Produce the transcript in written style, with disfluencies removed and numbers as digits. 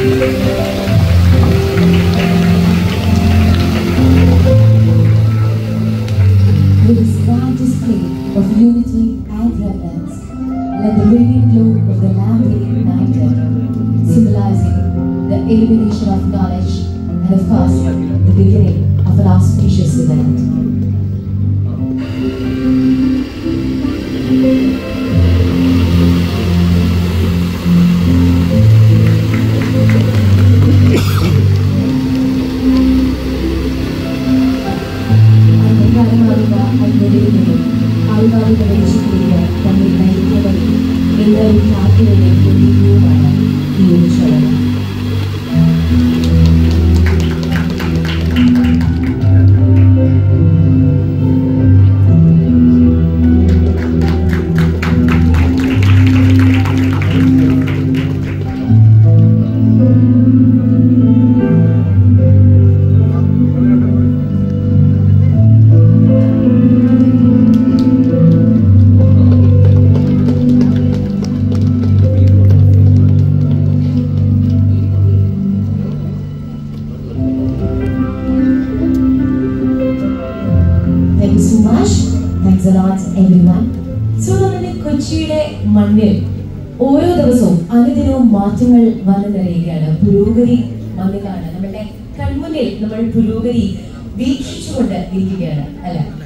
With this grand display of unity and reverence, let the radiant glow of the lamp be ignited, symbolizing the illumination of knowledge and, of course, the beginning of an auspicious event. Thanks a lot, everyone. So, നമ്മുടെ കൊച്ചിയുടെ മണ്ണിൽ ഓരോ ദിവസവും അനുദിനവും മാറ്റങ്ങൾ വന്നു നിറയുകയാണ്. പുരോഗതി വന്നു കാണാൻ നമ്മുടെ കൺമുന്നിൽ നമ്മൾ പുരോഗതി വീക്ഷിച്ചുകൊണ്ട് ഇരിക്കുകയാണ്, അല്ല?